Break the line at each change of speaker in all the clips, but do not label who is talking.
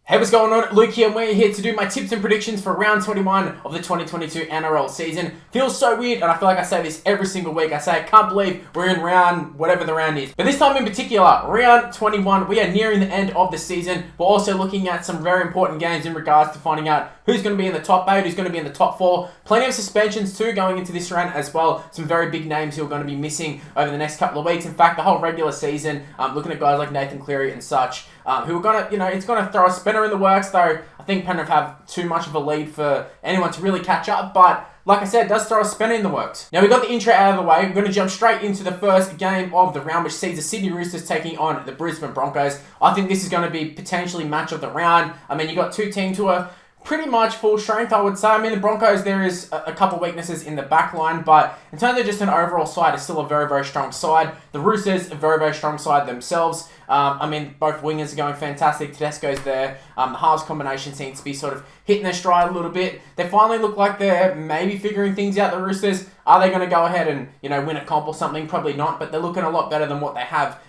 Hey, what's going on? Luke here, and we're here to do my tips and predictions for round 21 of the 2022 NRL season. Feels so weird, and I feel like I say this every single week. I say I can't believe we're in round, whatever the round is. But this time in particular, round 21, we are nearing the end of the season. We're also looking at some very important games in regards to finding out who's going to be in the top 8, who's going to be in the top 4. Plenty of suspensions too going into this round as well. Some very big names who are going to be missing over the next couple of weeks. In fact, the whole regular season, looking at guys like Nathan Cleary and such, who are going to, it's going to throw a spinner in the works, though I think Penrith have too much of a lead for anyone to really catch up, but like I said, it does throw a spinner in the works. Now, we got the intro out of the way. We're going to jump straight into the first game of the round, which sees the Sydney Roosters taking on the Brisbane Broncos. I think this is going to be potentially match of the round. I mean, you got two teams who are pretty much full strength, I would say. I mean, the Broncos, there is a couple weaknesses in the back line, but in terms of just an overall side, it's still a very, very strong side. The Roosters, a very, very strong side themselves. I mean, both wingers are going fantastic. Tedesco's there. The halves combination seems to be sort of hitting their stride a little bit. They finally look like they're maybe figuring things out, the Roosters. Are they going to go ahead and, win a comp or something? Probably not, but they're looking a lot better than what they have,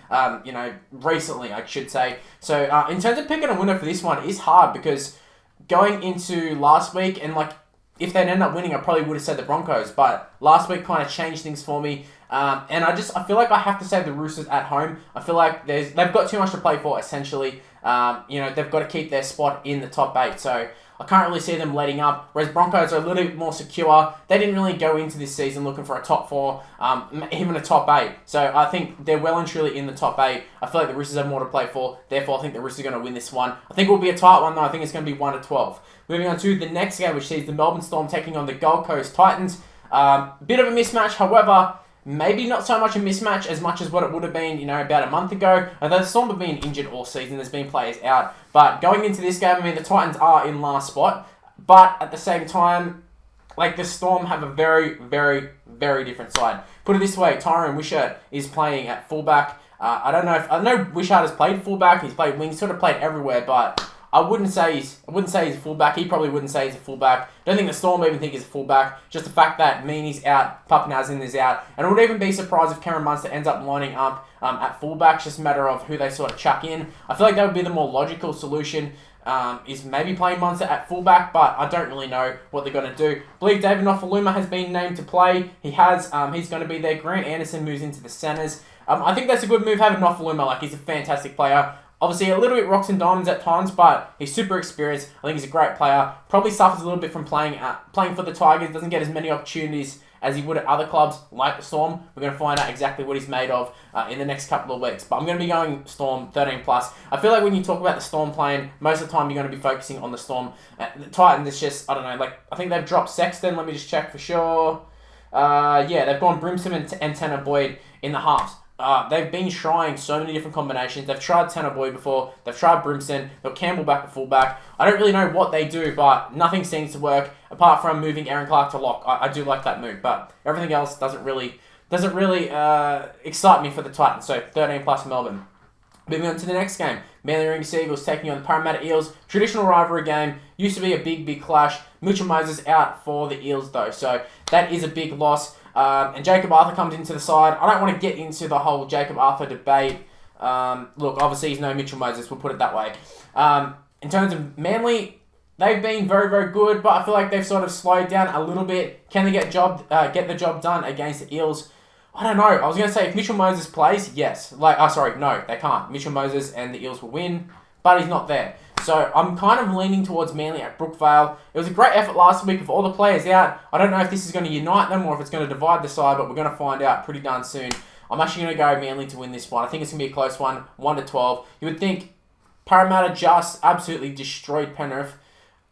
recently, I should say. So, in terms of picking a winner for this one, it's hard because going into last week, and if they'd end up winning, I probably would have said the Broncos, but last week kind of changed things for me. And I feel like I have to say the Roosters at home. I feel like they've got too much to play for, essentially. They've got to keep their spot in the top 8, so I can't really see them letting up, whereas Broncos are a little bit more secure. They didn't really go into this season looking for a top 4, even a top 8. So I think they're well and truly in the top 8. I feel like the Roosters have more to play for. Therefore, I think the Roosters are going to win this one. I think it will be a tight one, though. I think it's going to be 1-12. Moving on to the next game, which sees the Melbourne Storm taking on the Gold Coast Titans. Bit of a mismatch, however, maybe not so much a mismatch as much as what it would have been, about a month ago. Although the Storm have been injured all season, there's been players out. But going into this game, I mean, the Titans are in last spot. But at the same time, the Storm have a very, very, very different side. Put it this way, Tyrone Wishart is playing at fullback. I know Wishart has played fullback, he's played wing, sort of played everywhere, but I wouldn't say he's a fullback. He probably wouldn't say he's a fullback. Don't think the Storm even think he's a fullback. Just the fact that Meaney's out, Papanazin is out, and I would even be surprised if Cameron Munster ends up lining up at fullback. It's just a matter of who they sort of chuck in. I feel like that would be the more logical solution. Is maybe playing Munster at fullback, but I don't really know what they're going to do. I believe David Nofaluma has been named to play. He has. He's going to be there. Grant Anderson moves into the centres. I think that's a good move having Nofaluma. He's a fantastic player. Obviously, a little bit rocks and diamonds at times, but he's super experienced. I think he's a great player. Probably suffers a little bit from playing for the Tigers. Doesn't get as many opportunities as he would at other clubs like the Storm. We're going to find out exactly what he's made of in the next couple of weeks. But I'm going to be going Storm 13+. I feel like when you talk about the Storm playing, most of the time you're going to be focusing on the Storm. The Titans, it's just, I don't know, I think they've dropped Sexton. Let me just check for sure. They've gone Brimson and Tanner Boyd in the halves. They've been trying so many different combinations. They've tried Tanner Boyd before. They've tried Brimson. They've got Campbell back at fullback. I don't really know what they do, but nothing seems to work apart from moving Aaron Clark to lock. I do like that move, but everything else doesn't really excite me for the Titans. So 13+ Melbourne. Moving on to the next game. Manly Ring Seagulls taking on the Parramatta Eels. Traditional rivalry game. Used to be a big, big clash. Mitchell Moses out for the Eels, though. So that is a big loss. And Jacob Arthur comes into the side. I don't want to get into the whole Jacob Arthur debate. Look, obviously he's no Mitchell Moses. We'll put it that way. In terms of Manly, they've been very, very good, but I feel like they've sort of slowed down a little bit. Can they get the job done against the Eels? I don't know. I was going to say if Mitchell Moses plays, yes. No, they can't. Mitchell Moses and the Eels will win, but he's not there. So I'm kind of leaning towards Manly at Brookvale. It was a great effort last week with all the players out. I don't know if this is going to unite them or if it's going to divide the side, but we're going to find out pretty darn soon. I'm actually going to go Manly to win this one. I think it's going to be a close one, 1-12. You would think Parramatta just absolutely destroyed Penrith.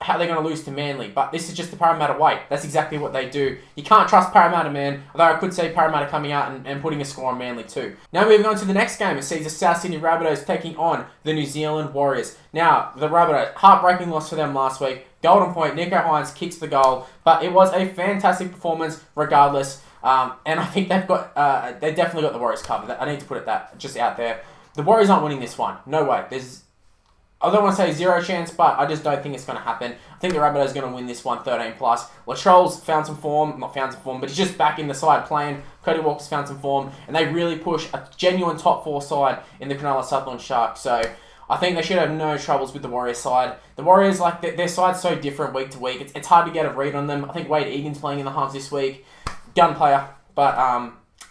How are they going to lose to Manly? But this is just the Parramatta way. That's exactly what they do. You can't trust Parramatta, man. Although I could say Parramatta coming out and putting a score on Manly too. Now moving on to the next game. It sees the South Sydney Rabbitohs taking on the New Zealand Warriors. Now, the Rabbitohs, heartbreaking loss for them last week. Golden point, Nico Hines kicks the goal. But it was a fantastic performance regardless. And I think they definitely got the Warriors covered. I need to put it just out there. The Warriors aren't winning this one. No way. I don't want to say zero chance, but I just don't think it's going to happen. I think the Rabbitohs are going to win this one 13+. Latrell's found some form, but he's just back in the side playing. Cody Walker's found some form, and they really push a genuine top 4 side in the Cronulla Sutherland Sharks. So I think they should have no troubles with the Warriors side. The Warriors, like, their side's so different week to week. It's hard to get a read on them. I think Wade Egan's playing in the halves this week. Gun player. But,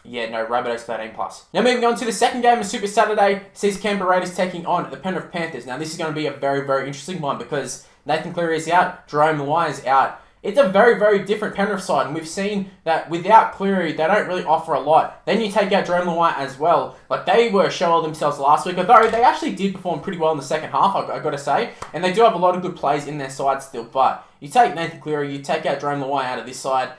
yeah, no, Rabbitohs 13+. Now moving on to the second game of Super Saturday, sees Canberra Raiders taking on the Penrith Panthers. Now this is going to be a very, very interesting one because Nathan Cleary is out, Jerome Luai is out. It's a very, very different Penrith side, and we've seen that without Cleary, they don't really offer a lot. Then you take out Jerome Luai as well. Like, they were a show of themselves last week, although they actually did perform pretty well in the second half, I've got to say. And they do have a lot of good plays in their side still, but you take Nathan Cleary, you take out Jerome Luai out of this side.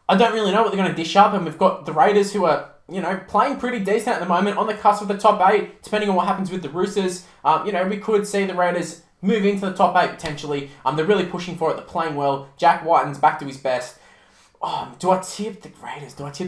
I don't really know what they're going to dish up, and we've got the Raiders who are, you know, playing pretty decent at the moment, on the cusp of the top 8, depending on what happens with the Roosters. You know, we could see the Raiders move into the top 8 potentially. They're really pushing for it. They're playing well. Jack Whiten's back to his best. Oh, do I tip the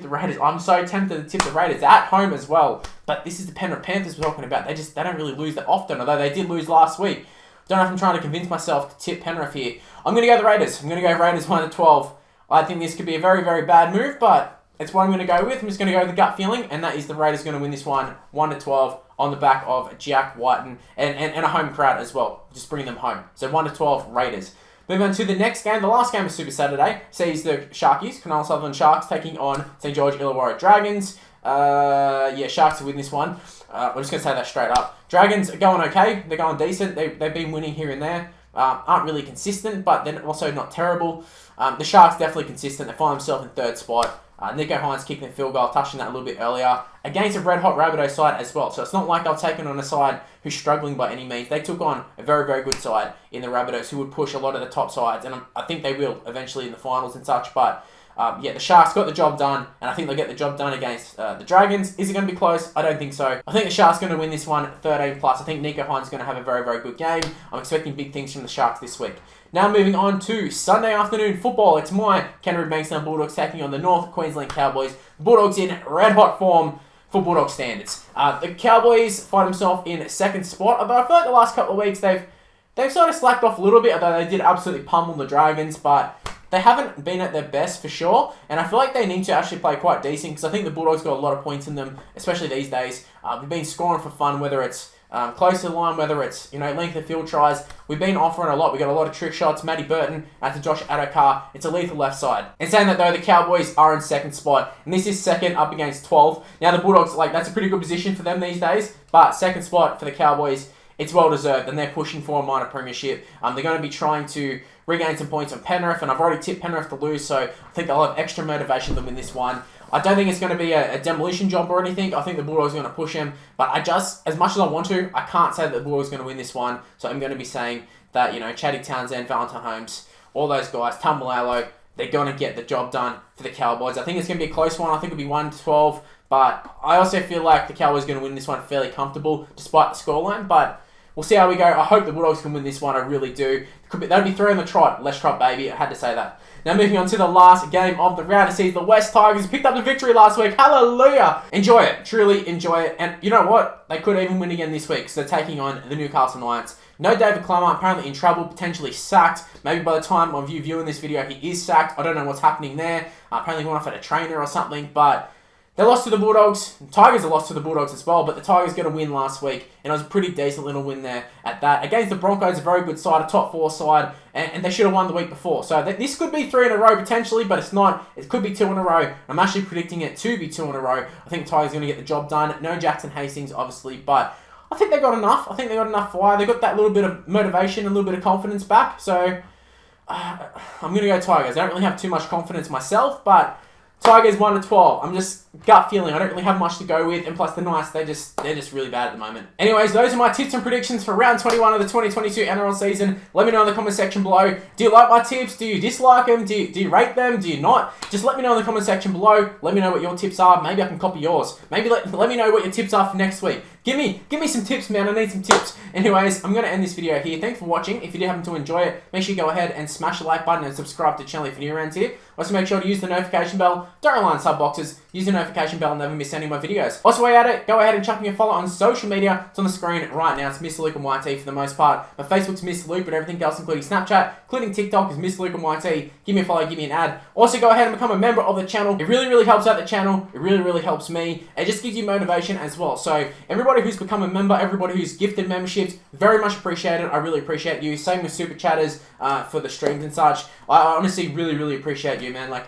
Raiders? I'm so tempted to tip the Raiders at home as well. But this is the Penrith Panthers we're talking about. They don't really lose that often, although they did lose last week. Don't know if I'm trying to convince myself to tip Penrith here. I'm going to go the Raiders. I'm going to go Raiders 1-12. I think this could be a very, very bad move, but it's what I'm going to go with. I'm just going to go with the gut feeling, and that is the Raiders going to win this one 1-12 on the back of Jack Whiten and a home crowd as well. Just bring them home. So 1-12 Raiders. Moving on to the next game. The last game of Super Saturday sees the Sharkies, Cronulla Sutherland Sharks, taking on St. George Illawarra Dragons. Yeah, Sharks will win this one. I'm just going to say that straight up. Dragons are going okay. They're going decent. They've been winning here and there. Aren't really consistent, but they're also not terrible. The Sharks definitely consistent. They find themselves in third spot. Nico Hines kicking the field goal, touching that a little bit earlier, against a red-hot Rabbitohs side as well. So it's not like they're taking on a side who's struggling by any means. They took on a very, very good side in the Rabbitohs who would push a lot of the top sides, and I think they will eventually in the finals and such. But yeah, the Sharks got the job done, and I think they'll get the job done against the Dragons. Is it going to be close? I don't think so. I think the Sharks are going to win this one 13+. I think Nico Hines is going to have a very, very good game. I'm expecting big things from the Sharks this week. Now moving on to Sunday afternoon football. It's my Canterbury Bankstown Bulldogs taking on the North Queensland Cowboys. The Bulldogs in red-hot form for Bulldog standards. The Cowboys find themselves in second spot, although I feel like the last couple of weeks they've sort of slacked off a little bit, although they did absolutely pummel the Dragons, but they haven't been at their best for sure, and I feel like they need to actually play quite decent, because I think the Bulldogs got a lot of points in them, especially these days. We've been scoring for fun, whether it's close to the line, whether it's, you know, length of field tries. We've been offering a lot. We got a lot of trick shots. Matty Burton to Josh Adokar. It's a lethal left side. And saying that though, the Cowboys are in second spot, and this is second up against 12. Now the Bulldogs, like, that's a pretty good position for them these days, but second spot for the Cowboys, it's well deserved, and they're pushing for a minor premiership. They're going to be trying to regain some points on Penrith, and I've already tipped Penrith to lose, so I think they'll have extra motivation to win this one. I don't think it's going to be a demolition job or anything. I think the Bulldogs are going to push him. But as much as I want to, I can't say that the Bulldogs are going to win this one. So I'm going to be saying that, you know, Chadwick Townsend, Valentine Holmes, all those guys, Tumbalalo, they're going to get the job done for the Cowboys. I think it's going to be a close one. I think it'll be 1-12. But I also feel like the Cowboys are going to win this one fairly comfortable, despite the scoreline. But we'll see how we go. I hope the Bulldogs can win this one. I really do. That'd be 3 on the trot. Less trot, baby. I had to say that. Now moving on to the last game of the round. It sees the West Tigers picked up the victory last week. Hallelujah! Enjoy it. Truly enjoy it. And you know what? They could even win again this week, because they're taking on the Newcastle Knights. No David Klemmer, apparently in trouble, potentially sacked. Maybe by the time of you viewing this video, he is sacked. I don't know what's happening there. Apparently going off at a trainer or something, but they lost to the Bulldogs. The Tigers have lost to the Bulldogs as well, but the Tigers got a win last week, and it was a pretty decent little win there at that. Against the Broncos, a very good side, a top 4 side, and they should have won the week before. So this could be 3 in a row potentially, but it's not. It could be 2 in a row. I'm actually predicting it to be 2 in a row. I think the Tigers are going to get the job done. No Jackson Hastings, obviously, but I think they got enough. I think they got enough fire. They got that little bit of motivation, a little bit of confidence back. So I'm going to go Tigers. I don't really have too much confidence myself, but Tigers 1-12. I'm just gut feeling. I don't really have much to go with, and plus the Knights, they're just really bad at the moment. Anyways, those are my tips and predictions for round 21 of the 2022 NRL season. Let me know in the comment section below. Do you like my tips? Do you dislike them? Do you rate them? Do you not? Just let me know in the comment section below. Let me know what your tips are. Maybe I can copy yours. Maybe let me know what your tips are for next week. Give me some tips, man. I need some tips. Anyways, I'm going to end this video here. Thanks for watching. If you did happen to enjoy it, make sure you go ahead and smash the like button and subscribe to the channel if you're new around here. Also, make sure to use the notification bell don't rely on sub boxes, use the notification bell and never miss any of my videos. Also, while you're at it, go ahead and chuck me a follow on social media. It's on the screen right now. It's Mr. Luke and YT for the most part. My Facebook's Mr. Luke, but everything else, including Snapchat, including TikTok, is Mr. Luke and YT. Give me a follow, give me an ad. Also, go ahead and become a member of the channel. It really, really helps out the channel. It really, really helps me. It just gives you motivation as well. So, everybody who's become a member, everybody who's gifted memberships, very much appreciate it. I really appreciate you. Same with super chatters for the streams and such. I honestly really, really appreciate you, man. Like,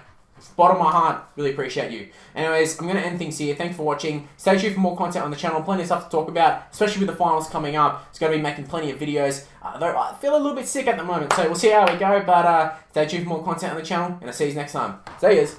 bottom of my heart, really appreciate you. Anyways, I'm going to end things here. Thanks for watching. Stay tuned for more content on the channel. Plenty of stuff to talk about, especially with the finals coming up. It's going to be making plenty of videos. Though I feel a little bit sick at the moment, so we'll see how we go. But stay tuned for more content on the channel, and I'll see you next time. See yous.